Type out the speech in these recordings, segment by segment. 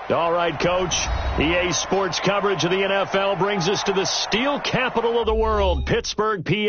All right, Coach. EA Sports coverage of the NFL brings us to the steel capital of the world, Pittsburgh, PA.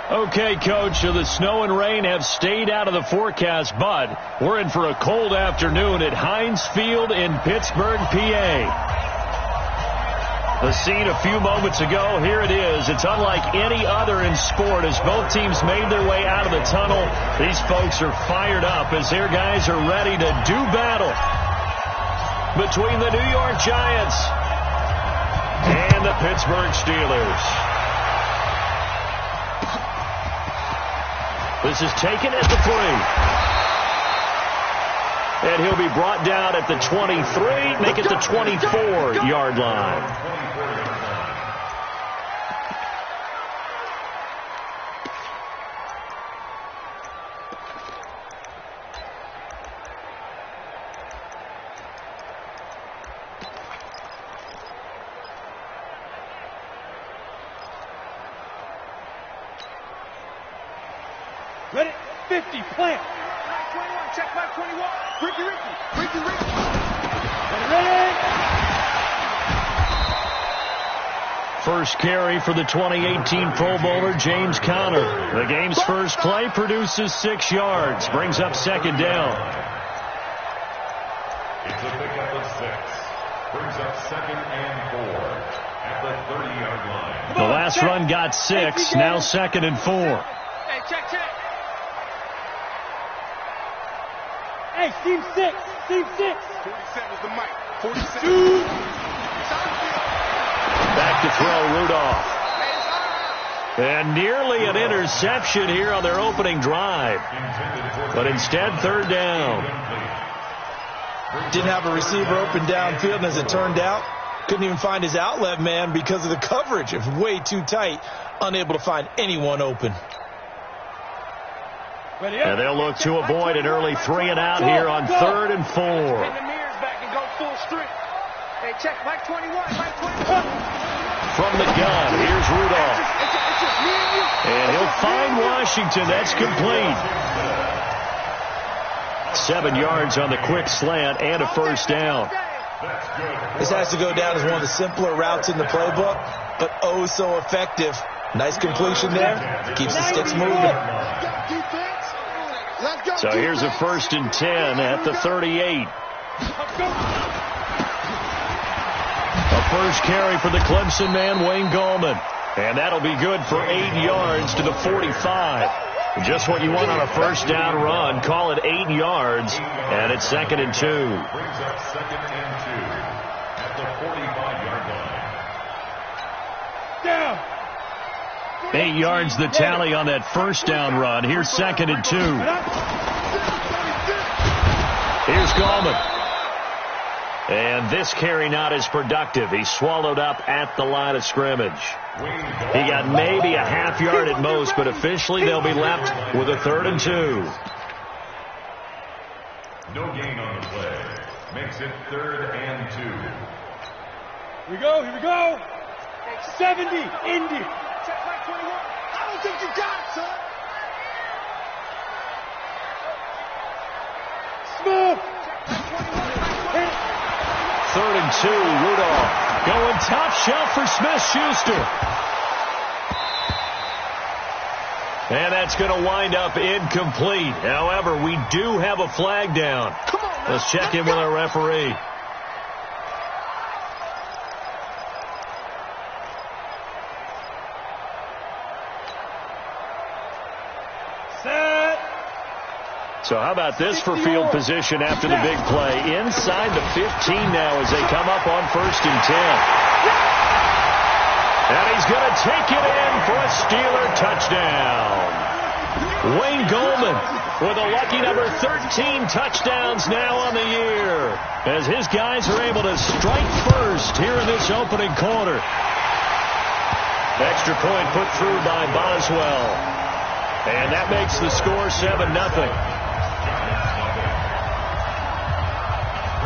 Okay, Coach, so the snow and rain have stayed out of the forecast, but we're in for a cold afternoon at Heinz Field in Pittsburgh, PA. The scene a few moments ago, here it is. It's unlike any other in sport as both teams made their way out of the tunnel. These folks are fired up as their guys are ready to do battle between the New York Giants and the Pittsburgh Steelers. This is taken at the 3. And he'll be brought down at the 23, make it the 24-yard line. Ready? 50, plant. 21, check back 21. Ricky. Ready? First carry for the 2018 Pro Bowler, James Conner. The game's first play produces 6 yards, brings up second down. It's a pickup of 6. Brings up 2nd and 4 at the 30-yard line. The last run got 6, now 2nd and 4. Hey, check. Hey, team 6. 47 is the mic. 47. Back to throw, Rudolph. And nearly an interception here on their opening drive. But instead, third down. Didn't have a receiver open downfield, and as it turned out, couldn't even find his outlet man because of the coverage. It was way too tight, unable to find anyone open. And they'll look to avoid an early 3 and out here on 3rd and 4. Bring the mirrors back and go full strength. Hey, check, Mike 21, Mike 21. From the gun, here's Rudolph. It's just me and you. And he'll find Washington. That's complete. 7 yards on the quick slant and a first down. This has to go down as one of the simpler routes in the playbook, but oh so effective. Nice completion there. Keeps the sticks moving. So here's a 1st and 10 at the 38. A first carry for the Clemson man, Wayne Gallman. And that'll be good for 8 yards to the 45. Just what you want on a first down run. Call it 8 yards, and it's 2nd and 2. Brings up 2nd and 2 at the 45-yard line. Down. 8 yards the tally on that first down run. Here's 2nd and 2. Here's Gallman. And this carry not as productive. He's swallowed up at the line of scrimmage. He got maybe a half yard at most, but officially they'll be left with a 3rd and 2. No gain on the play. Makes it 3rd and 2. Here we go. 70, Indy. Check Mike 21. I don't think you got it, son. Smooth. Check Mike 21. 3rd and 2, Rudolph going top shelf for Smith-Schuster. And that's going to wind up incomplete. However, we do have a flag down. Come on, man. Let's check in with our referee. Set. So how about this for field position after the big play? Inside the 15 now as they come up on 1st and 10. And he's going to take it in for a Steeler touchdown. Wayne Goldman with a lucky number 13 touchdowns now on the year as his guys are able to strike first here in this opening quarter. Extra point put through by Boswell. And that makes the score 7-0.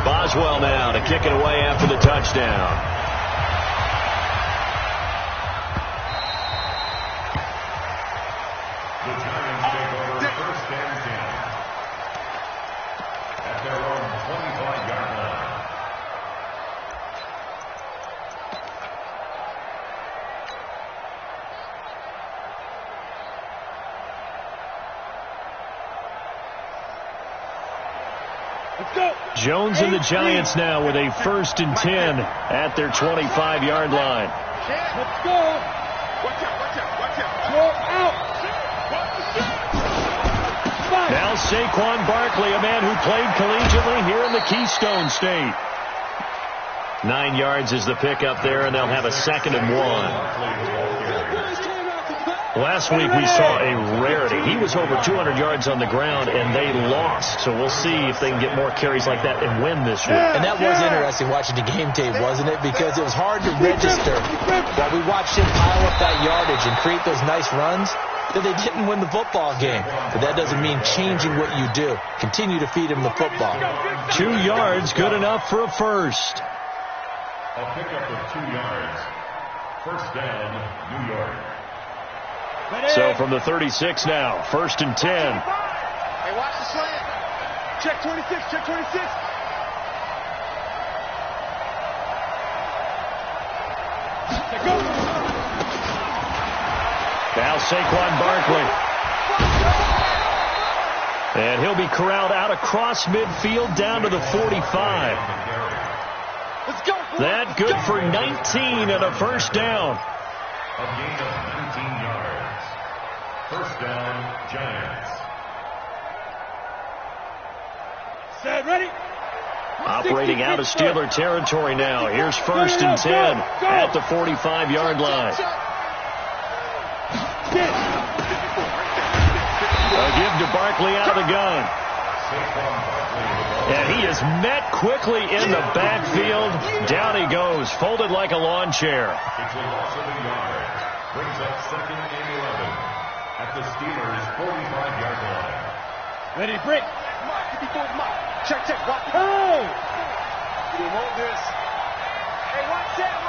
Boswell now to kick it away after the touchdown. The Giants take over 1st and 10 at their own 25-yard line. Let's go. Jones and the Giants now with a 1st and 10 at their 25-yard line. Let's go. Watch out. Throw out. Now Saquon Barkley, a man who played collegiately here in the Keystone State. 9 yards is the pickup there, and they'll have a 2nd and 1. Last week we saw a rarity. He was over 200 yards on the ground, and they lost. So we'll see if they can get more carries like that and win this week. And that was interesting watching the game tape, wasn't it? Because it was hard to register while we watched him pile up that yardage and create those nice runs that they didn't win the football game. But that doesn't mean changing what you do. Continue to feed him the football. 2 yards, good enough for a first. A pickup of 2 yards. 1st down, New York. So from the 36 now, 1st and 10. Hey, watch the slant. Check 26. Now Saquon Barkley. And he'll be corralled out across midfield down to the 45. Let's go. That good for 19 and a 1st down. A gain of 19 yards. 1st down, Giants. Set. Ready. Operating out of Steeler territory now. Here's 1st and 10 at the 45-yard line. A give to Barkley out of the gun. And he is met quickly in the backfield. Down he goes, folded like a lawn chair. It's a loss of a yard. Brings up 2nd and 11 at the Steelers' 45-yard line. Ready, break. Check. Watch. Oh! You hold this. Hey, watch out.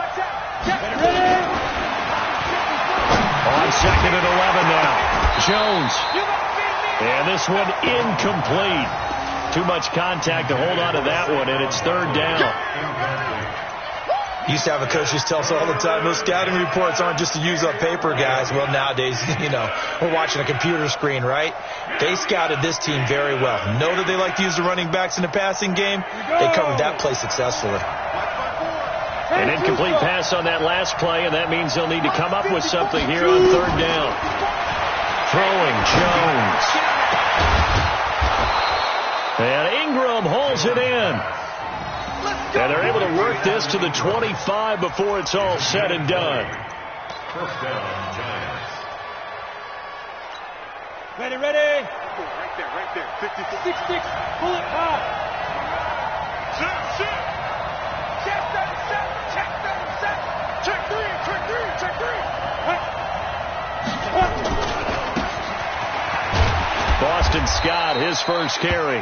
Ready. On 2nd and 11 now. Jones. And this one incomplete. Too much contact to hold on to that one, and it's 3rd down. Used to have a coach just tell us all the time, those scouting reports aren't just to use up paper, guys. Well, nowadays, we're watching a computer screen, right? They scouted this team very well. Know that they like to use the running backs in the passing game. They covered that play successfully. An incomplete pass on that last play, and that means they'll need to come up with something here on 3rd down. Throwing Jones. And Ingram holds it in. And they're able to work this to the 25 before it's all said and done. 1st down, Giants. Ready. Right there. 56. 6-6. Pull it high. Check. Check 3. Boston Scott, his first carry.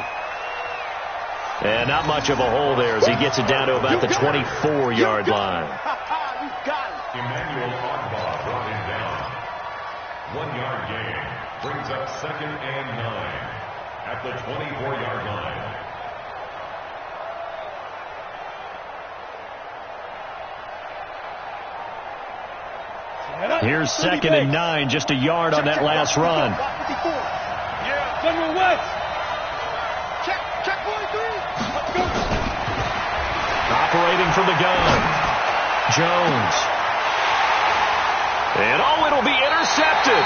And not much of a hole there as he gets it down to about the 24-yard line. You got it. Emmanuel Ogba brought him down. 1 yard gain. Brings up 2nd and 9 at the 24-yard line. Here's 2nd and 9, just a yard on that last run. Yeah. General West. Check 43. Let's go. Operating from the gun. Jones. And it'll be intercepted.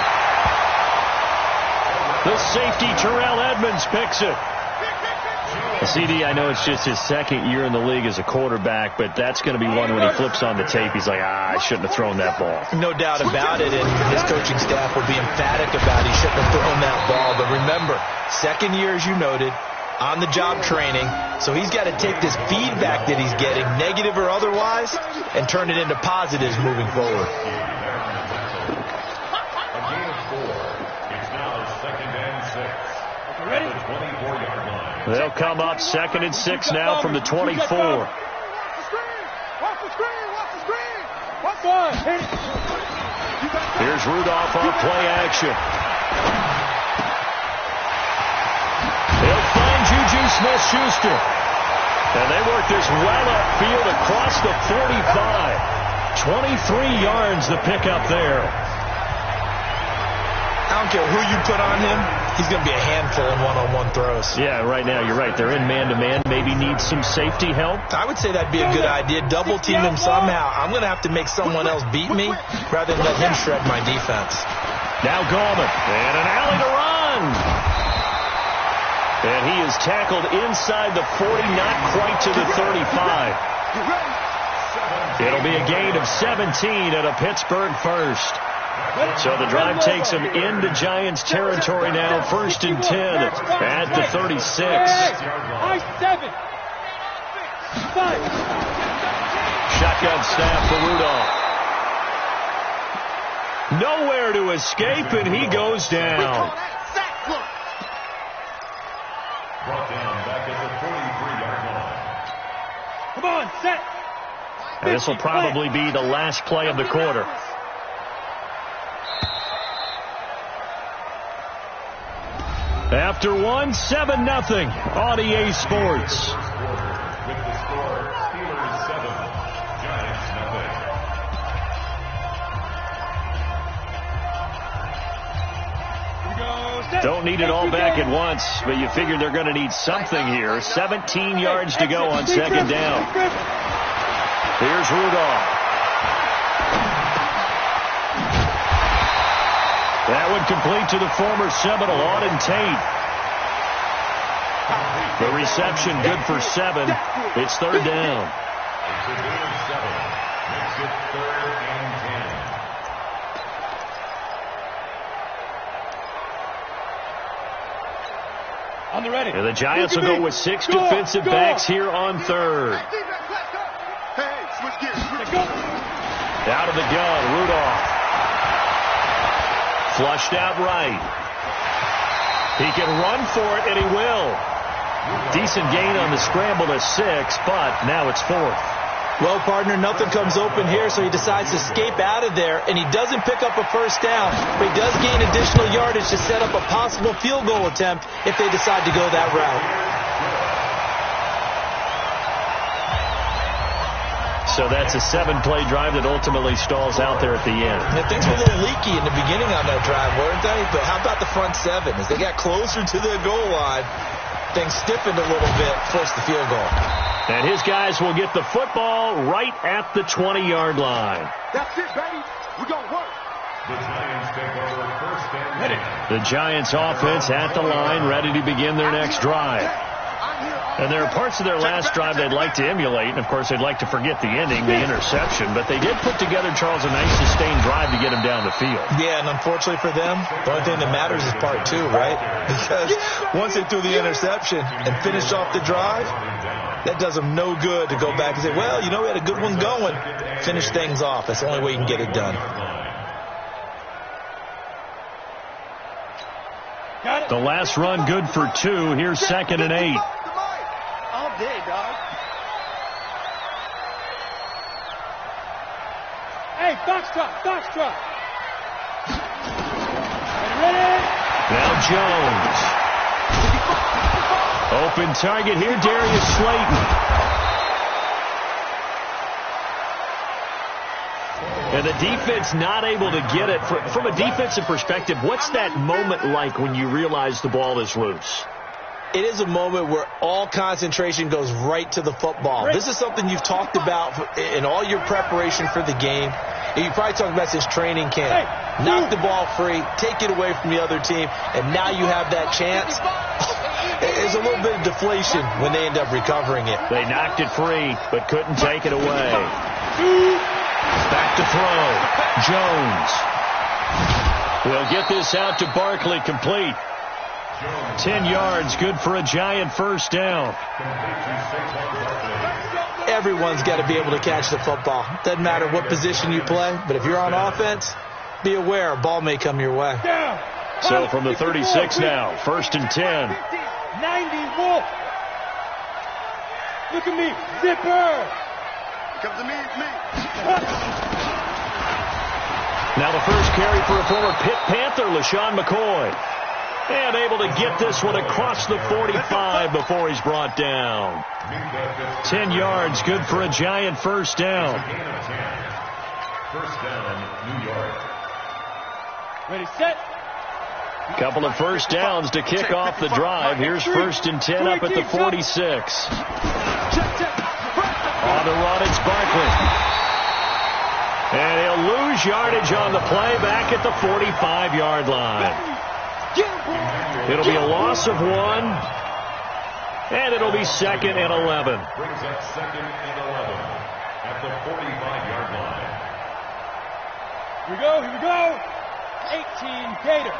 The safety, Terrell Edmonds, picks it. CD, I know it's just his 2nd year in the league as a quarterback, but that's going to be one when he flips on the tape. He's like, I shouldn't have thrown that ball. No doubt about it, and his coaching staff will be emphatic about he shouldn't have thrown that ball. But remember, 2nd year, as you noted, on-the-job training, so he's got to take this feedback that he's getting, negative or otherwise, and turn it into positives moving forward. A gain of 4. It's now 2nd and 6. Ready? The 24-yard line. They'll come up 2nd and 6 now from the 24. Watch the screen. Watch the screen. Watch one. Here's Rudolph on play action. They'll find Juju Smith-Schuster. And they work this well upfield across the 45. 23 yards the pickup there. I don't care who you put on him, he's going to be a handful in one-on-one throws. Yeah, right now you're right. They're in man-to-man. Maybe need some safety help. I would say that'd be a good idea. Double team him somehow. I'm going to have to make someone else beat me rather than let him shred my defense. Now Gallman. And an alley to run. And he is tackled inside the 40, not quite to the 35. It'll be a gain of 17 and a Pittsburgh first. So the drive takes him into Giants territory now. 1st and 10 at the 36. Shotgun snap for Rudolph. Nowhere to escape, and he goes down. Brought down back at the 43-yard line. Come on, set. And this will probably be the last play of the quarter. After 1, 7-0 on EA Sports. With the score, Steelers 7, Giants 0. Don't need it all back at once, but you figure they're going to need something here. 17 yards to go on 2nd down. Here's Rudolph. That would complete to the former Seminole, Auden Tate. The reception good for 7. It's 3rd down. It's a gain of 7. Makes it 3rd and 10. On the ready. And the Giants will go with 6 defensive backs here on 3rd. Out of the gun, Rudolph. Flushed out right. He can run for it, and he will. Decent gain on the scramble to 6, but now it's 4th. Well, partner, nothing comes open here, so he decides to escape out of there, and he doesn't pick up a 1st down, but he does gain additional yardage to set up a possible field goal attempt if they decide to go that route. So that's a 7-play drive that ultimately stalls out there at the end. Yeah, things were a little leaky in the beginning on that drive, weren't they? But how about the front 7? As they got closer to the goal line, things stiffened a little bit, forced the field goal. And his guys will get the football right at the 20-yard line. That's it, baby. We're going to work. The Giants take over 1st and 10. The Giants offense at the line, ready to begin their next drive. And there are parts of their last drive they'd like to emulate. And, of course, they'd like to forget the ending, the interception. But they did put together, Charles, a nice sustained drive to get him down the field. Yeah, and unfortunately for them, the only thing that matters is part 2, right? Because once they threw the interception and finished off the drive, that does them no good to go back and say, well, you know, we had a good one going. Finish things off. That's the only way you can get it done. The last run good for 2. Here's 2nd and 8. All day, dog. Hey, foxtrot. Ready? Now Jones. Open target here, Darius Slayton. And the defense not able to get it. From a defensive perspective, what's that moment like when you realize the ball is loose? It is a moment where all concentration goes right to the football. This is something you've talked about in all your preparation for the game. And you probably talked about since training camp. Knock the ball free, take it away from the other team, and now you have that chance. There's a little bit of deflation when they end up recovering it. They knocked it free, but couldn't take it away. Back to throw. Jones. Will get this out to Barkley, complete. 10 yards, good for a Giant first down. Everyone's got to be able to catch the football. Doesn't matter what position you play, but if you're on offense, be aware a ball may come your way. So from the 36 now, first and 10. 90 Wolf. Look at me, zipper. Come to me, it's me. Now the first carry for a former Pitt Panther, LaShawn McCoy. And able to get this one across the 45 before he's brought down. 10 yards, good for a Giant first down. First down, New York. Ready, set. Couple of first downs to kick off the drive. Here's first and 10 up at the 46. On the run, it's Barkley. And he'll lose yardage on the play back at the 45-yard line. It'll be a loss of 1. And it'll be second and 11. Brings up second and 11 at the 45-yard line. Here we go. 18 Gator.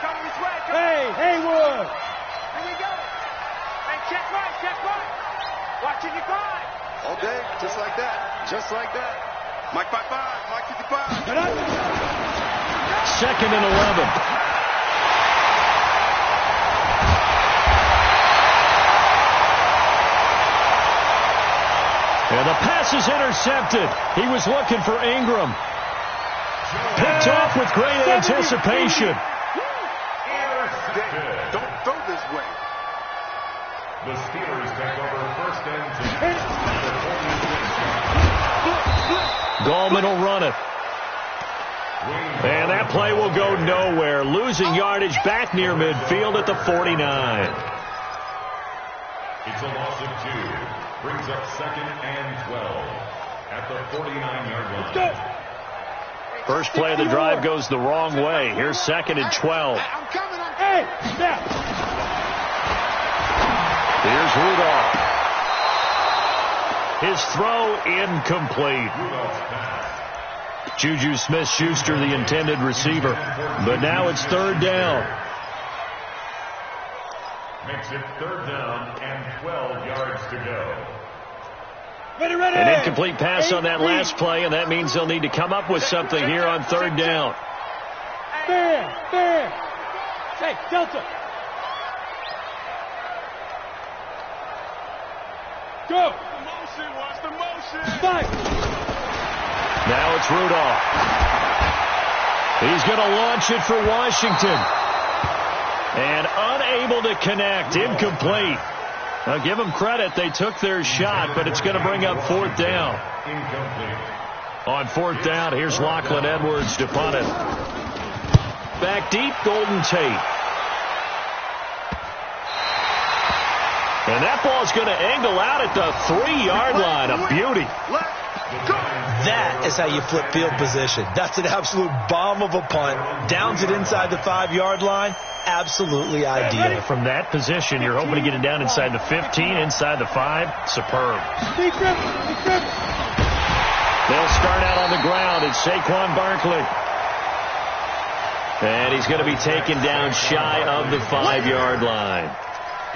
Come this way. Hey, Haywood. Here we go. Hey, check right. Watching your grind. All day, just like that. Mike 5-5, Mike 55. Second and 11. And the pass is intercepted. He was looking for Ingram. Picked off with great anticipation. Don't throw this way. The Steelers take over first and 10. Gallman will run it. And that play will go nowhere. Losing yardage back near midfield at the 49. It's a loss of 2. Brings up second and 12 at the 49-yard line. First play of the drive goes the wrong way. Here's second and 12. I'm coming. Hey, now. Here's Rudolph. His throw incomplete. Juju Smith-Schuster, the intended receiver. But now it's third down. Makes it third down and 12 yards to go. Ready. An incomplete pass on that last play, and that means they'll need to come up with something here on third down. Fair. Hey, Delta. Go. Watch the motion. Fight. Now it's Rudolph. He's going to launch it for Washington. And unable to connect. Incomplete. Now give them credit. They took their shot, but it's going to bring up fourth down. Incomplete. On fourth down, here's Lachlan Edwards to punt it. Back deep, Golden Tate. And that ball's going to angle out at the 3-yard line. A beauty. That is how you flip field position. That's an absolute bomb of a punt. Downs it inside the 5-yard line. Absolutely ideal. From that position, you're hoping to get it down inside the 15, inside the 5. Superb. They'll start out on the ground. It's Saquon Barkley. And he's going to be taken down shy of the 5-yard line.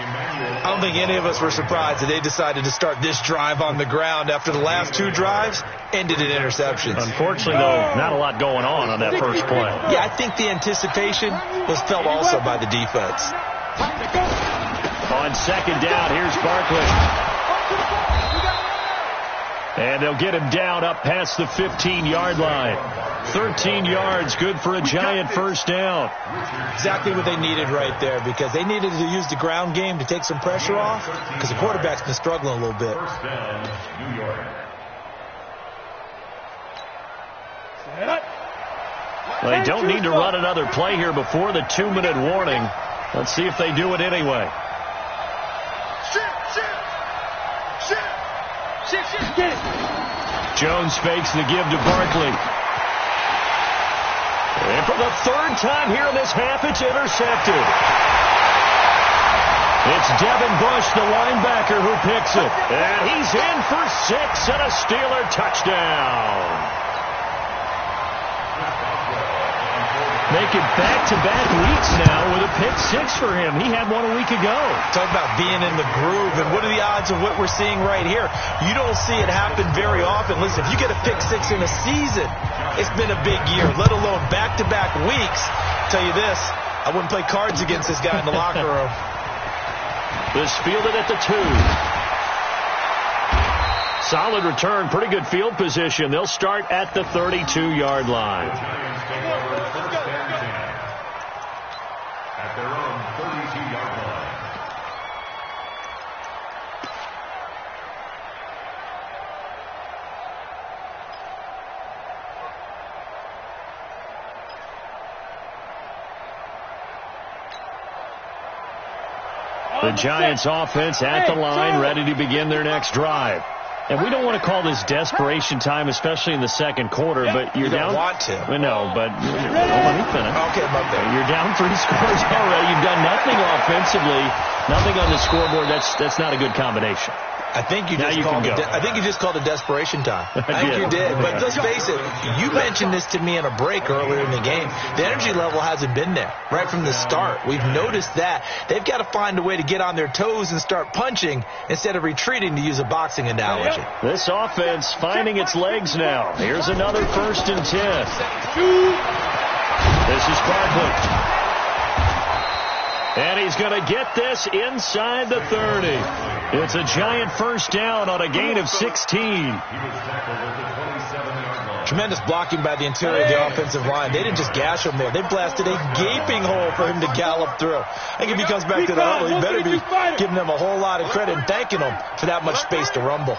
I don't think any of us were surprised that they decided to start this drive on the ground after the last 2 drives ended in interceptions. Unfortunately, though, not a lot going on that first play. Yeah, I think the anticipation was felt also by the defense. On second down, here's Barkley. And they'll get him down up past the 15-yard line. 13 yards, good for a Giant first down. Exactly what they needed right there, because they needed to use the ground game to take some pressure off, because the quarterback's been struggling a little bit. First down, New York. Well, they don't need to run another play here before the 2-minute warning. Let's see if they do it anyway. Jones fakes the give to Barkley. And for the third time here in this half, it's intercepted. It's Devin Bush, the linebacker, who picks it. And he's in for 6 and a Steeler touchdown. Make it back-to-back weeks now with a pick 6 for him. He had one a week ago. Talk about being in the groove, and what are the odds of what we're seeing right here? You don't see it happen very often. Listen, if you get a pick 6 in a season, it's been a big year, let alone back-to-back weeks. I'll tell you this, I wouldn't play cards against this guy in the locker room. This fielded at the 2. Solid return, pretty good field position. They'll start at the 32-yard line. At their own 32-yard line. The Giants offense at the line, ready to begin their next drive. And we don't want to call this desperation time, especially in the second quarter, but you're down. You don't want to. No, but let me finish. Okay, my bad. You're down 3 scores already. You've done nothing offensively, nothing on the scoreboard. That's not a good combination. I think you just called it desperation time. I think you did. But let's face it, you mentioned this to me in a break earlier in the game. The energy level hasn't been there right from the start. We've noticed that. They've got to find a way to get on their toes and start punching instead of retreating, to use a boxing analogy. This offense finding its legs now. Here's another 1st and 10. This is Barkley. And he's going to get this inside the 30. It's a Giant first down on a gain of 16. Tremendous blocking by the interior of the offensive line. They didn't just gash him there. They blasted a gaping hole for him to gallop through. I think if he comes back to the huddle, he better be giving them a whole lot of credit and thanking them for that much space to rumble.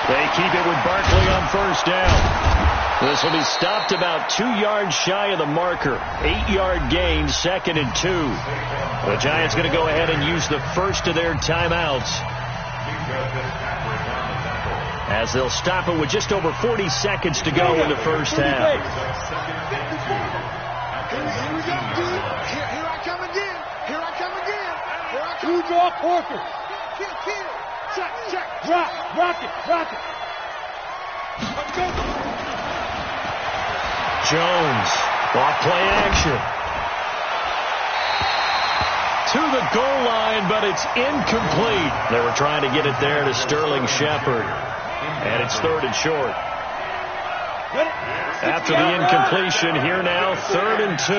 They keep it with Barkley on first down. This will be stopped about 2 yards shy of the marker. 8-yard gain, 2nd and 2. The Giants going to go ahead and use the first of their timeouts, as they'll stop it with just over 40 seconds to go in the first half. Here I come again. Here I come again. Here I come. Two draw quarter. Kill. Check. Rock it. Let's go. Jones, off play action. To the goal line, but it's incomplete. They were trying to get it there to Sterling Shepard. And it's 3rd and short. After the incompletion, here now, 3rd and 2.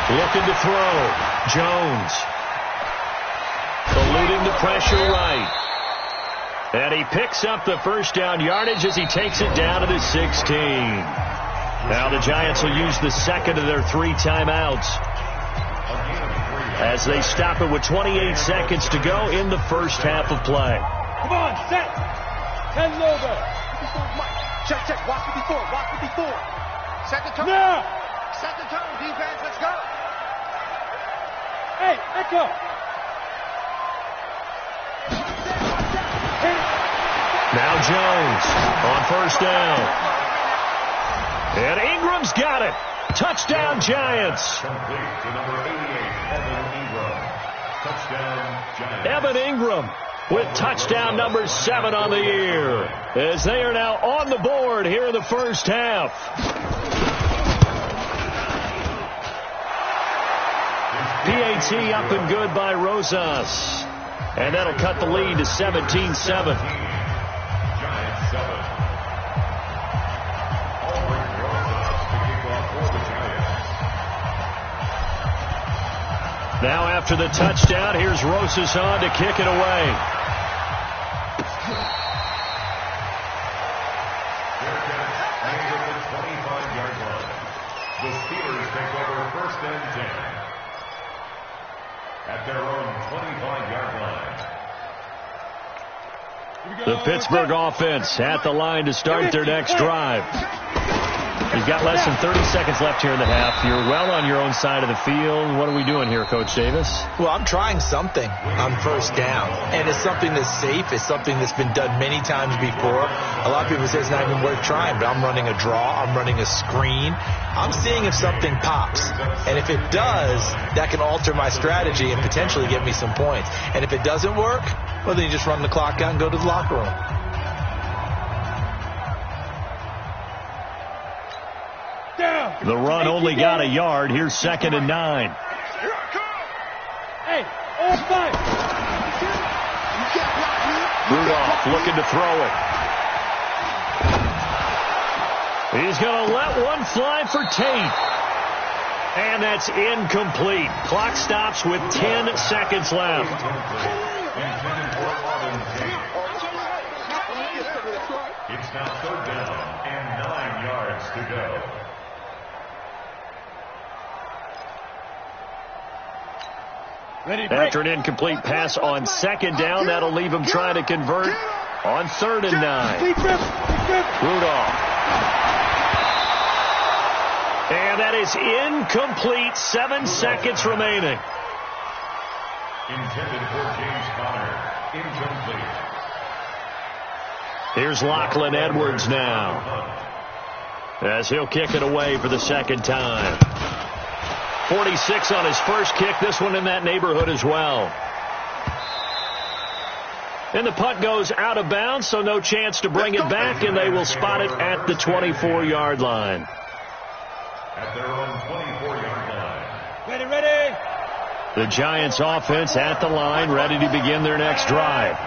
Looking to throw. Jones. Eluding the pressure right. And he picks up the first down yardage as he takes it down to the 16. Now the Giants will use the second of their 3 timeouts, as they stop it with 28 seconds to go in the first half of play. Come on, set. 10 over. Check. Watch it before. Set the tone. Now. Set the tone, defense. Let's go. Hey, Echo. Now Jones on first down. And Ingram's got it. Touchdown, Giants. Complete to number 88, Evan Ingram. Touchdown, Giants. Evan Ingram with touchdown number 7 on the year, as they are now on the board here in the first half. PAT up and good by Rosas. And that'll cut the lead to 17-7. Giants 7. Albrecht Rosas to kick off for the Giants. Now after the touchdown, here's Rosas on to kick it away. The Steelers take over first and 10 at their own 25-yard line. The Pittsburgh offense at the line to start their next drive. You've got less than 30 seconds left here in the half. You're well on your own side of the field. What are we doing here, Coach Davis? Well, I'm trying something on first down, and it's something that's safe. It's something that's been done many times before. A lot of people say it's not even worth trying, but I'm running a draw. I'm running a screen. I'm seeing if something pops, and if it does, that can alter my strategy and potentially get me some points. And if it doesn't work, well, then you just run the clock out and go to the locker room. The run only got a yard. Here's 2nd and 9. Hey, all five. Rudolph looking to throw it. He's going to let one fly for Tate. And that's incomplete. Clock stops with 10 seconds left. It's now 3rd down and 9 yards to go. After an incomplete pass on 2nd down, that'll leave him trying to convert on 3rd and 9. Rudolph. And that is incomplete. 7 seconds remaining. Intended for James Conner. Incomplete. Here's Lachlan Edwards now, as he'll kick it away for the 2nd time. 46 on his first kick. This one in that neighborhood as well. And the punt goes out of bounds, so no chance to bring it back, and they will spot it at the 24-yard line. At their own 24-yard line. Ready. The Giants offense at the line, ready to begin their next drive.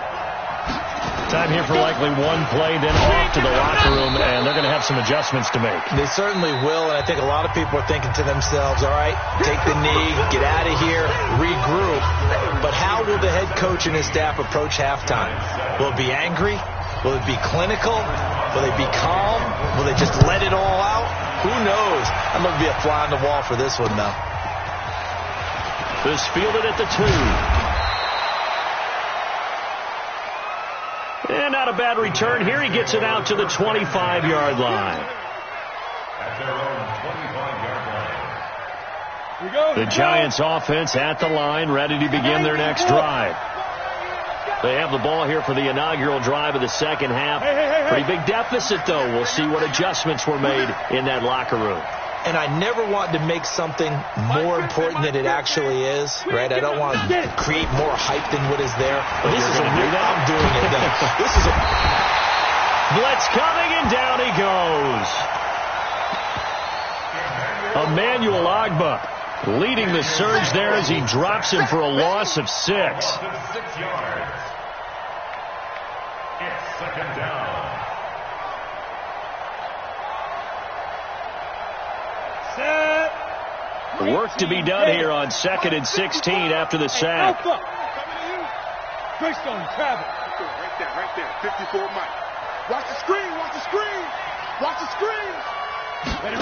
Time here for likely one play, then off to the locker room, and they're going to have some adjustments to make. They certainly will, and I think a lot of people are thinking to themselves, all right, take the knee, get out of here, regroup. But how will the head coach and his staff approach halftime? Will it be angry? Will it be clinical? Will they be calm? Will they just let it all out? Who knows? I'd love to be a fly on the wall for this one, though. This fielded at the 2. And not a bad return here. He gets it out to the 25-yard line. At their own 25-yard line. The Giants offense at the line, ready to begin their next drive. They have the ball here for the inaugural drive of the second half. Pretty big deficit, though. We'll see what adjustments were made in that locker room. And I never want to make something more important than it actually is, right? I don't want to create more hype than what is there. But this is a real, I'm doing it though. This is a blitz coming, and down he goes. Emmanuel Agba leading the surge there as he drops him for a loss of 6. 6 yards. It's 2nd down. Work to be done here on 2nd and 16 after the sack. Greystone, travel. Right there. 54 Mike. Watch the screen. Watch the screen. Watch the screen. Ready.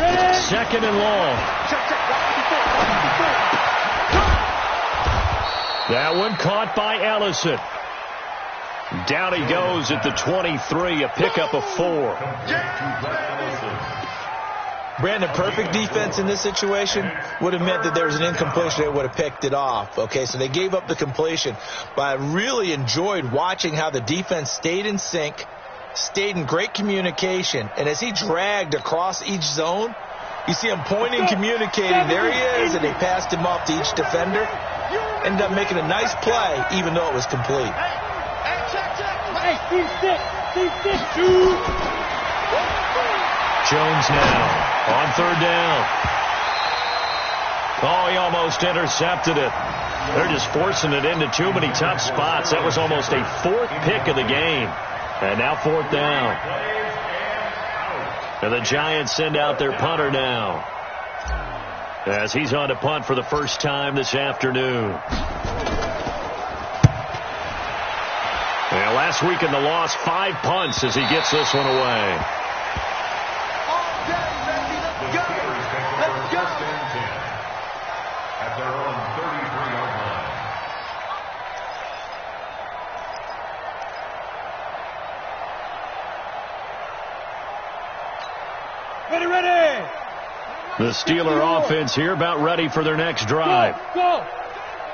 2nd and long. Check. Watch the That one caught by Ellison. Down he goes at the 23, a pickup of 4. Brandon, perfect defense in this situation would have meant that there was an incompletion that would have picked it off. Okay, so they gave up the completion. But I really enjoyed watching how the defense stayed in sync, stayed in great communication. And as he dragged across each zone, you see him pointing, communicating. There he is, and they passed him off to each defender. Ended up making a nice play, even though it was complete. Hey, team sit. Jones now on 3rd down. Oh, he almost intercepted it. They're just forcing it into too many tough spots. That was almost a fourth pick of the game. And now fourth down. And the Giants send out their punter now, as he's on to punt for the first time this afternoon. And last week in the loss, 5 punts as he gets this one away. At their own 33-yard line. Ready. The Steeler offense here about ready for their next drive. Go.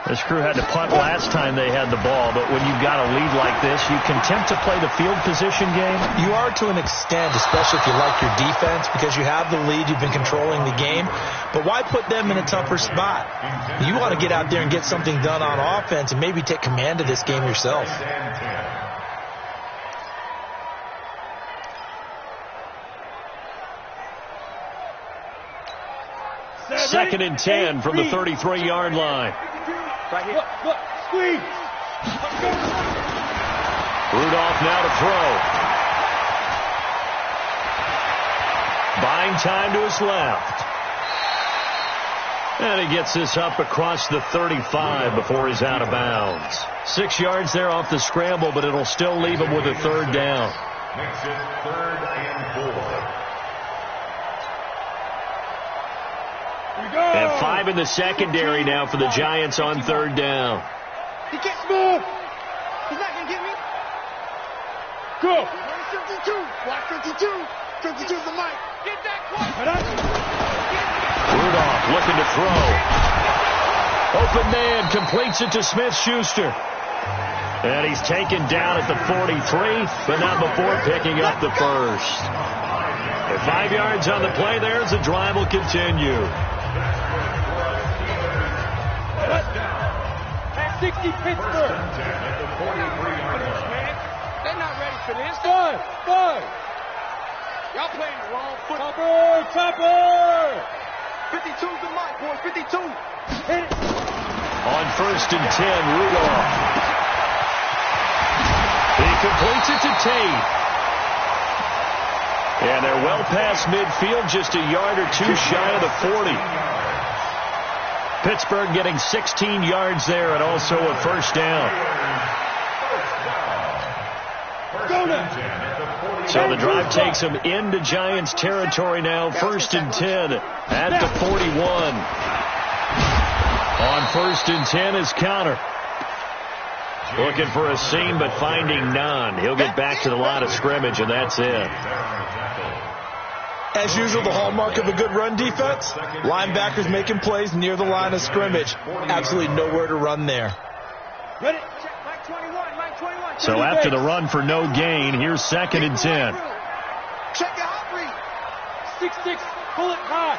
This crew had to punt last time they had the ball, but when you've got a lead like this, you can attempt to play the field position game. You are to an extent, especially if you like your defense, because you have the lead, you've been controlling the game. But why put them in a tougher spot? You want to get out there and get something done on offense and maybe take command of this game yourself. Second and 10 from the 33-yard line. Right here. Squeeze. Rudolph now to throw. Buying time to his left. And he gets this up across the 35 before he's out of bounds. 6 yards there off the scramble, but it'll still leave him with a third down. Makes it 3rd and 4. And 5 in the secondary now for the Giants on third down. He can't move. He's not going to get me. Go. 52. Watch 52. 52's the mic. Get that close. Rudolph looking to throw. Open man completes it to Smith-Schuster. And he's taken down at the 43, but not before picking up the first. At 5 yards on the play there as the drive will continue. At 60 Pittsburgh. They're not ready for this. Five. Y'all playing the wrong foot. Topper. 52's the mark, boys. 52. Hit it. On 1st and 10, Rudolph. He completes it to Tate. And they're well past midfield, just a yard or two shy of the 40. Pittsburgh getting 16 yards there and also a first down. So the drive takes them into Giants territory now. 1st and 10 at the 41. On 1st and 10 is Counter. Looking for a seam, but finding none. He'll get back to the line of scrimmage, and that's it. As usual, the hallmark of a good run defense, linebackers making plays near the line of scrimmage. Absolutely nowhere to run there. Ready? Check. Mike 21. So after the run for no gain, here's 2nd and 10. Check your hot read. 6-6. Pull it high.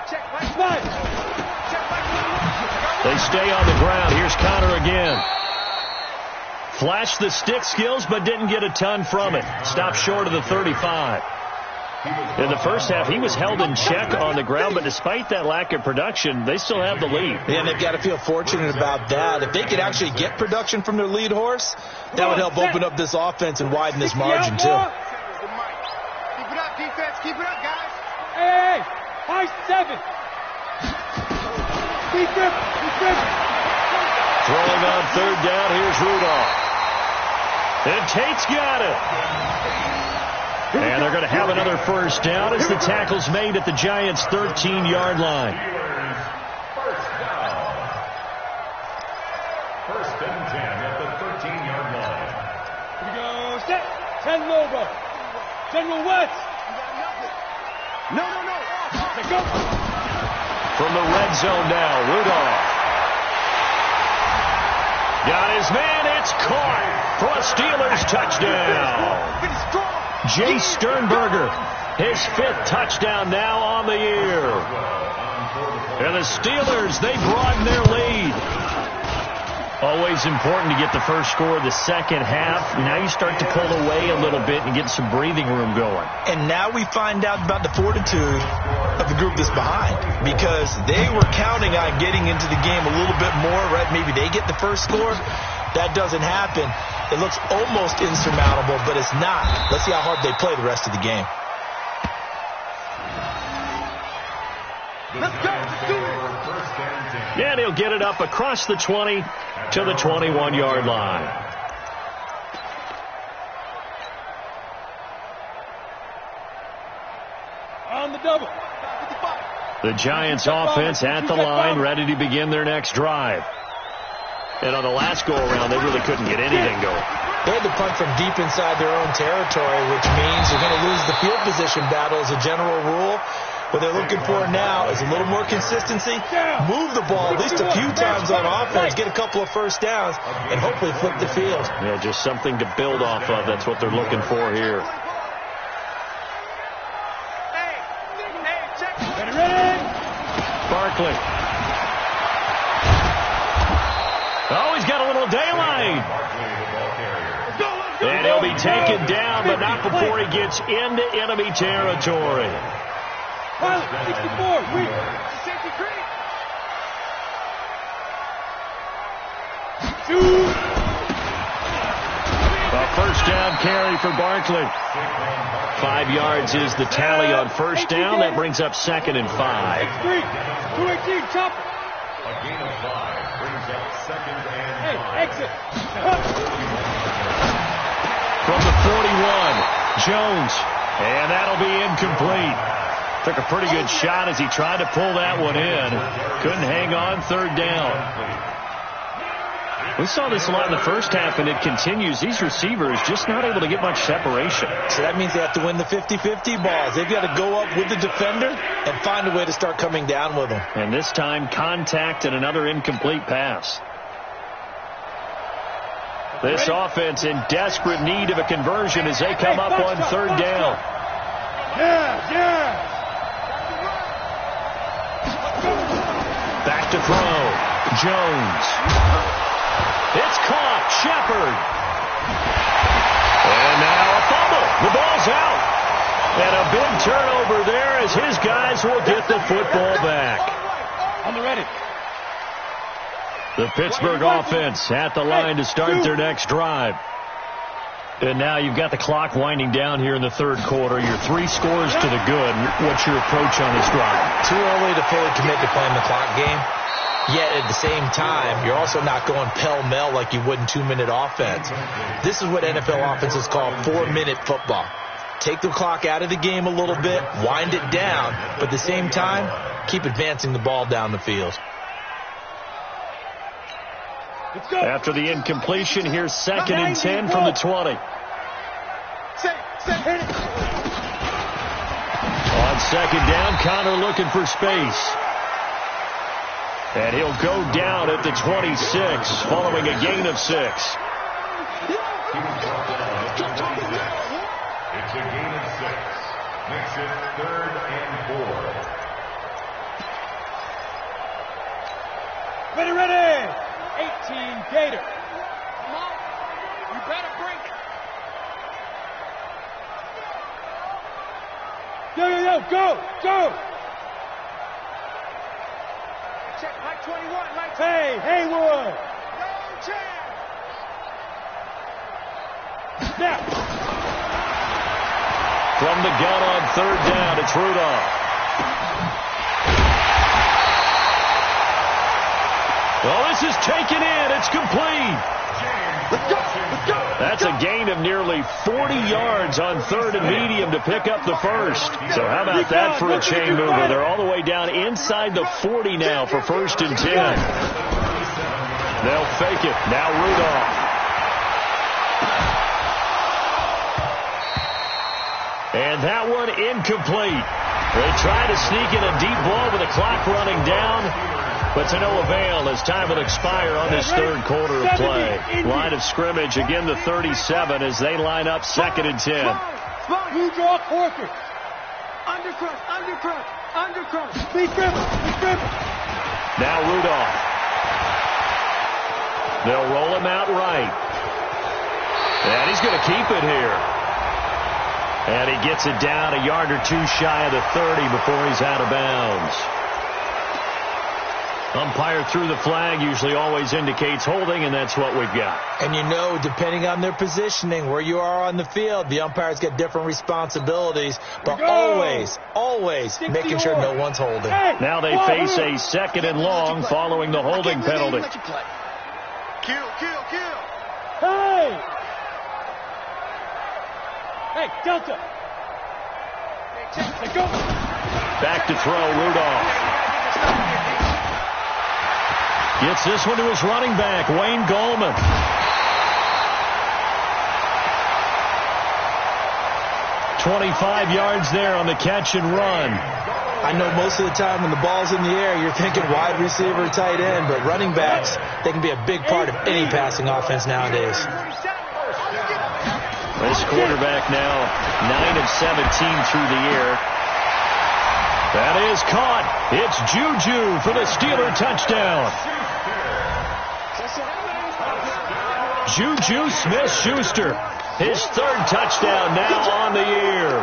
Check Mike 5. Check Mike 21. They stay on the ground. Here's Counter again. Flashed the stick skills, but didn't get a ton from it. Stopped short of the 35. In the first half, he was held in check on the ground, but despite that lack of production, they still have the lead. And they've got to feel fortunate about that. If they could actually get production from their lead horse, that would help open up this offense and widen this margin, too. Keep it up, defense. Keep it up, guys. Hey, high 7. Defense. Throwing on third down, here's Rudolph. And Tate's got it. And they're going to have another first down as the tackle's made at the Giants' 13-yard line. First down. 1st and 10 at the 13-yard line. Here we go. Set. 10 logo. General West. No. Let's go. From the red zone now, Rudolph. Got his man. It's caught for a Steelers touchdown. Jace Sternberger, his 5th touchdown now on the year. And the Steelers, they broaden their lead. Always important to get the first score of the second half. Now you start to pull away a little bit and get some breathing room going. And now we find out about the fortitude of the group that's behind, because they were counting on getting into the game a little bit more, right? Maybe they get the first score. That doesn't happen. It looks almost insurmountable, but it's not. Let's see how hard they play the rest of the game. Let's go. Let's do it. And he'll get it up across the 20 to the 21-yard line. On the double. The Giants offense at the line, ready to begin their next drive. And on the last go-around, they really couldn't get anything going. They had to punt from deep inside their own territory, which means you're going to lose the field position battle as a general rule. What they're looking for now is a little more consistency, move the ball at least a few times on offense, get a couple of first downs, and hopefully flip the field. Yeah, just something to build off of. That's what they're looking for here. Barkley. Oh, he's got a little daylight. And he'll be taken down, but not before he gets into enemy territory. 64, quick. A first down carry for Barkley. 5 yards is the tally on first down. That brings up 2nd and 5. 218, chop. A gain of 5 brings up 2nd and 5. Hey, exit. From the 41, Jones. And that'll be incomplete. Took a pretty good shot as he tried to pull that one in. Couldn't hang on, 3rd down. We saw this a lot in the first half, and it continues. These receivers just not able to get much separation. So that means they have to win the 50-50 balls. They've got to go up with the defender and find a way to start coming down with them. And this time, contact and another incomplete pass. This offense in desperate need of a conversion as they come up on 3rd down. Yeah. Back to throw. Jones. It's caught. Shepard. And now a fumble. The ball's out. And a big turnover there as his guys will get the football back. On the ready. The Pittsburgh offense at the line to start their next drive. And now you've got the clock winding down here in the 3rd quarter. You're 3 scores to the good. What's your approach on this drive? Too early to fully commit to playing the clock game. Yet at the same time, you're also not going pell-mell like you would in 2-minute offense. This is what NFL offenses call 4-minute football. Take the clock out of the game a little bit, wind it down, but at the same time, keep advancing the ball down the field. After the incompletion, here's 2nd and 10 from the 20. On 2nd down, Connor looking for space. And he'll go down at the 26, following a gain of 6. It's a gain of 6. Makes it 3rd and 4. Ready. 18, Gator. Come on. You better bring it. Go. Check, Mike 21, Mike 21. Hey, Haywood. No chance. Snap. From the gun on 3rd down, it's Rudolph. Well, this is taken in. It's complete. Let's go. That's a gain of nearly 40 yards on 3rd and medium to pick up the first. So how about that for a chain mover? They're all the way down inside the 40 now for 1st and 10. They'll fake it. Now Rudolph. And that one incomplete. They try to sneak in a deep ball with the clock running down, but to no avail as time will expire on this 3rd quarter of play. Line of scrimmage, again the 37 as they line up 2nd and 10. You draw quarter. Undercrunch. Speed dribble. Now Rudolph. They'll roll him out right. And he's going to keep it here. And he gets it down a yard or two shy of the 30 before he's out of bounds. Umpire threw the flag, usually always indicates holding, and that's what we've got. And you know, depending on their positioning, where you are on the field, the umpires get different responsibilities, but always making sure no one's holding. Now they face a 2nd and long following the holding penalty. Kill. Hey, Delta. Go. Back to throw, Rudolph. Gets this one to his running back, Wayne Gallman. "25 yards there on the catch and run. I know most of the time when the ball's in the air, you're thinking wide receiver, tight end, but running backs, they can be a big part of any passing offense nowadays. This quarterback now 9 of 17 through the air. That is caught. It's Juju for the Steeler touchdown. Juju Smith-Schuster, his 3rd touchdown now on the year.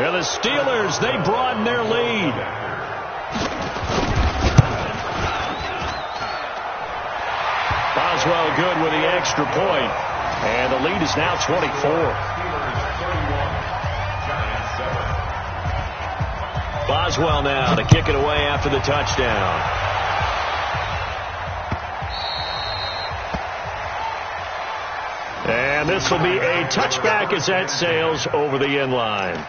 And the Steelers, they broaden their lead. Boswell good with the extra point. And the lead is now 24. Boswell now to kick it away after the touchdown. And this will be a touchback as that sails over the end line.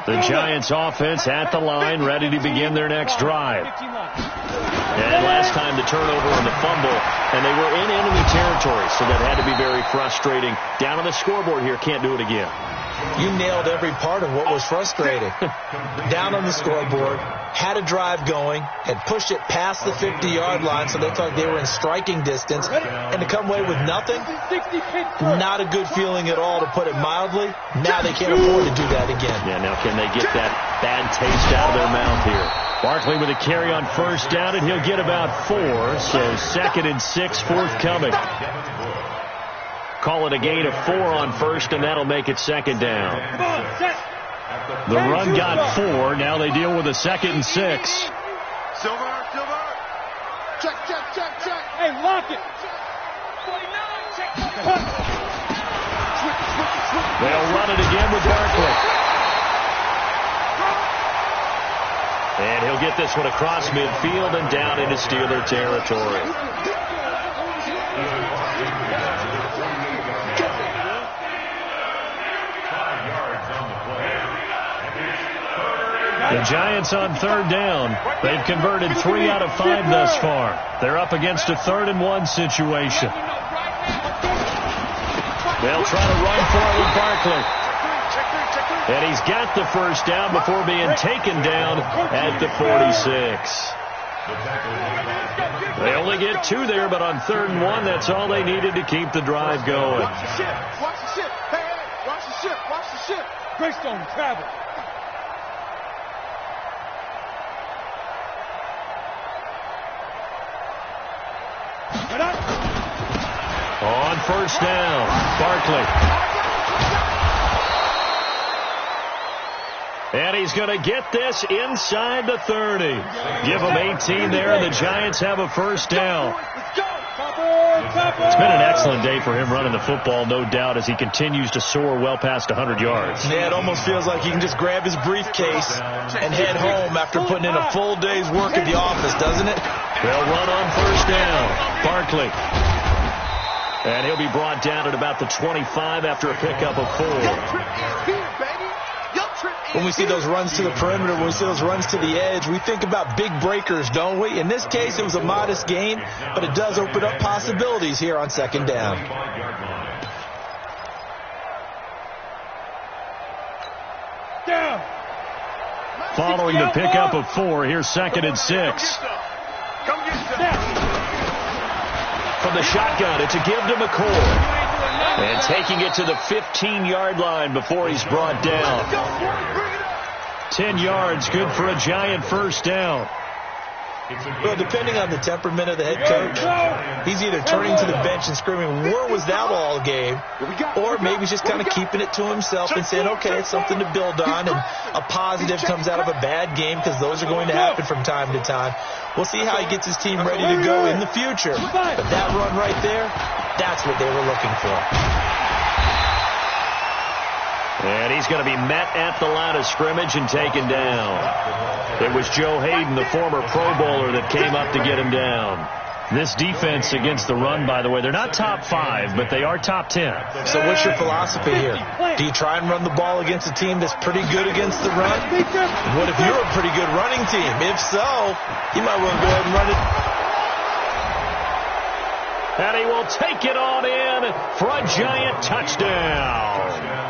The Giants offense at the line, ready to begin their next drive. And last time the turnover and the fumble, and they were in enemy territory, so that had to be very frustrating. Down on the scoreboard here, can't do it again. You nailed every part of what was frustrating. Down on the scoreboard, had a drive going, had pushed it past the 50-yard line, so they thought they were in striking distance, and to come away with nothing, not a good feeling at all, to put it mildly. Now they can't afford to do that again. Yeah, now can they get that bad taste out of their mouth here? Barkley with a carry on 1st down, and he'll get about 4, so 2nd and 6 forthcoming. Call it a gain of 4 on 1st, and that'll make it 2nd down. The run got 4. Now they deal with a 2nd and 6. Silver. Check. Hey, lock it. They'll run it again with Barkley. And he'll get this one across midfield and down into Steeler territory. The Giants on 3rd down. They've converted 3 out of 5 thus far. They're up against a 3rd and 1 situation. They'll try to run for it with Barkley. And he's got the 1st down before being taken down at the 46. They only get 2 there, but on 3rd and 1, that's all they needed to keep the drive going. Watch the ship. Hey, watch the ship. Greystone travel. On 1st down, Barkley. And he's going to get this inside the 30. Give him 18 there, and the Giants have a 1st down. It's been an excellent day for him running the football, no doubt, as he continues to soar well past 100 yards. Yeah, it almost feels like he can just grab his briefcase and head home after putting in a full day's work at the office, doesn't it? They'll run on 1st down. Barkley. And he'll be brought down at about the 25 after a pickup of 4. When we see those runs to the perimeter, when we see those runs to the edge, we think about big breakers, don't we? In this case, it was a modest gain, but it does open up possibilities here on 2nd down. Following the pickup of 4, here's 2nd and 6. From the shotgun, it's a give to McCoy. And taking it to the 15-yard line before he's brought down. 10 yards, good for a Giant first down. Well, depending on the temperament of the head coach, he's either turning to the bench and screaming, "Where was that all game?" Or maybe he's just kind of keeping it to himself and saying, okay, it's something to build on, and a positive comes out of a bad game, because those are going to happen from time to time. We'll see how he gets his team ready to go in the future. But that run right there, that's what they were looking for. And he's going to be met at the line of scrimmage and taken down. It was Joe Hayden, the former Pro Bowler, that came up to get him down. This defense against the run, by the way, they're not top 5, but they are top 10. So what's your philosophy here? Do you try and run the ball against a team that's pretty good against the run? What if you're a pretty good running team? If so, you might well go ahead and run it. And he will take it on in for a Giant touchdown.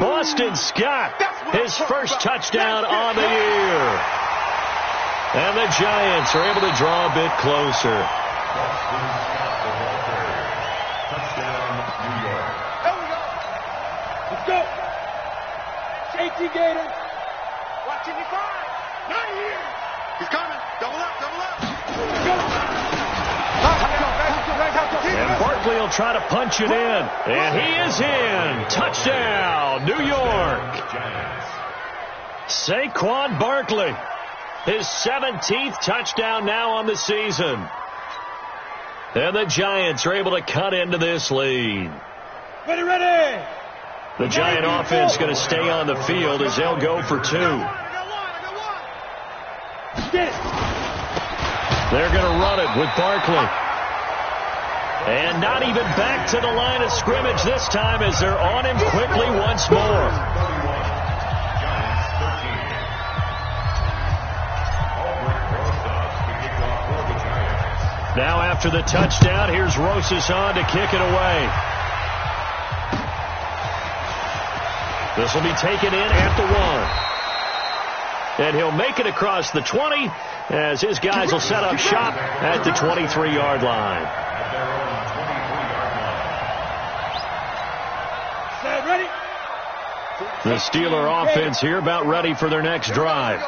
Boston Scott, his first touchdown on the year. And the Giants are able to draw a bit closer. Touchdown, New York. Let's go. Safety Gator. Watch it, not here. He's coming. Double up, double up. And Barkley will try to punch it in. And he is in. Touchdown, New York. Saquon Barkley. His 17th touchdown now on the season. And the Giants are able to cut into this lead. Ready. The Giant offense going to stay on the field as they'll go for 2. They're going to run it with Barkley. And not even back to the line of scrimmage this time as they're on him quickly once more. Now after the touchdown, here's Rosas on to kick it away. This will be taken in at the 1. And he'll make it across the 20 as his guys will set up shop at the 23-yard line. Ready? The Steeler offense here about ready for their next drive.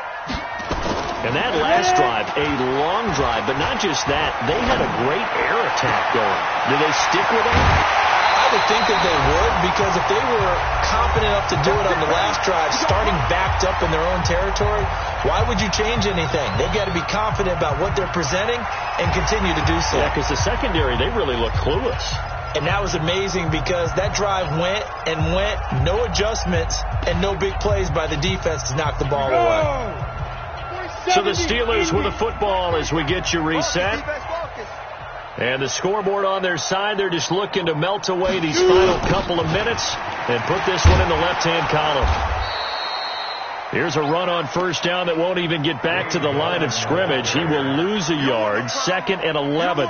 And that last drive, a long drive, but not just that. They had a great air attack going. Do they stick with it? I would think that they would, because if they were confident enough to do it on the last drive, starting backed up in their own territory, why would you change anything? They've got to be confident about what they're presenting and continue to do so. Yeah, because the secondary, they really look clueless. And that was amazing because that drive went and went, no adjustments, and no big plays by the defense to knock the ball away. So the Steelers with the football as we get you reset. And the scoreboard on their side, they're just looking to melt away these final couple of minutes and put this one in the left-hand column. Here's a run on first down that won't even get back to the line of scrimmage. He will lose a yard, 2nd and 11.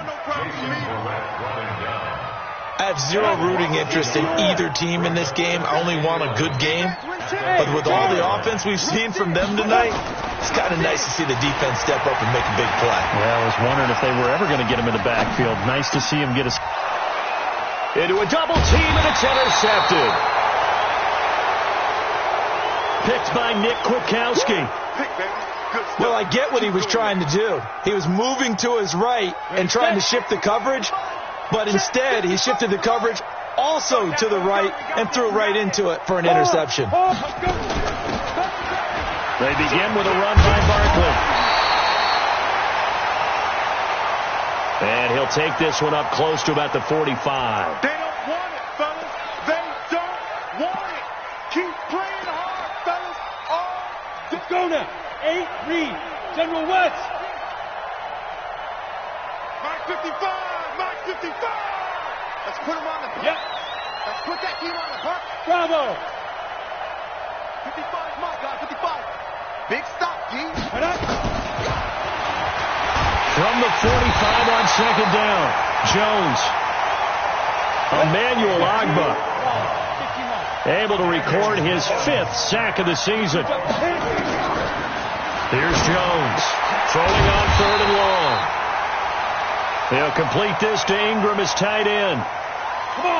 I have zero rooting interest in either team in this game. I only want a good game. But with all the offense we've seen from them tonight, it's kind of nice to see the defense step up and make a big play. Yeah, I was wondering if they were ever going to get him in the backfield. Nice to see him get into a double team, and it's intercepted. Picked by Nick Kwiatkowski. Well, I get what he was trying to do. He was moving to his right and trying to shift the coverage, but instead he shifted the coverage also to the right and threw right into it for an interception. They begin with a run by Barkley. And he'll take this one up close to about the 45. They don't want it, fellas. They don't want it. Keep playing hard, fellas. Let's go now. 8, read. General West. Mike 55. Mike 55. Let's put him on the puck. Yep. Let's put that team on the puck. Bravo. 55 is my guy, 55. Big stop, G. From the 45 on second down, Jones. Emmanuel Ogbah able to record his 5th sack of the season. Here's Jones throwing on 3rd and long. They'll complete this to Ingram as tight end.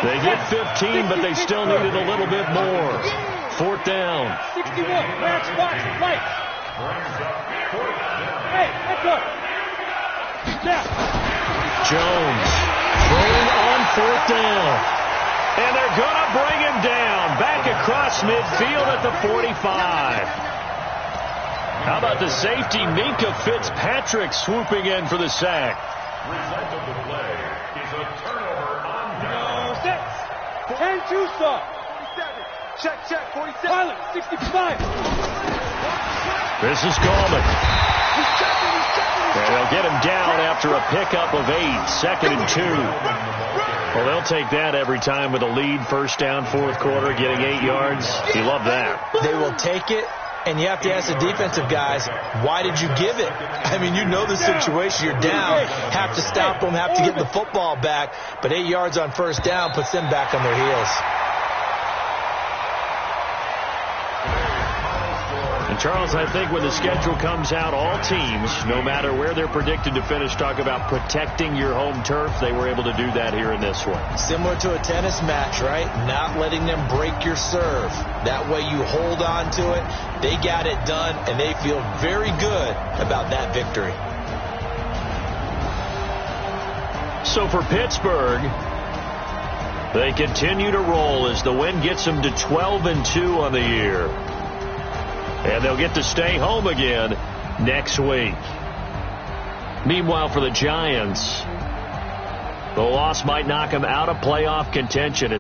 They get 15, but they still needed a little bit more. 4th down. 61. Max box. Right. Hey, let's go. Snap. Jones throwing on 4th down. And they're going to bring him down. Back across midfield at the 45. How about the safety, Minkah Fitzpatrick, swooping in for the sack. Result of the play is a turnover on down. 10-2 stop. 47. Check, 47. Pilot, 65. This is Gallman. And they'll get him down after a pickup of 8. 2nd and 2. Well, they'll take that every time with a lead. 1st down, 4th quarter, getting 8 yards. You love that. They will take it, and you have to ask the defensive guys, why did you give it? I mean, you know the situation. You're down, have to stop them, have to get the football back. But 8 yards on 1st down puts them back on their heels. And Charles, I think when the schedule comes out, all teams, no matter where they're predicted to finish, talk about protecting your home turf. They were able to do that here in this one. Similar to a tennis match, right? Not letting them break your serve. That way you hold on to it. They got it done, and they feel very good about that victory. So for Pittsburgh, they continue to roll as the win gets them to 12-2 on the year. And they'll get to stay home again next week. Meanwhile, for the Giants, the loss might knock them out of playoff contention.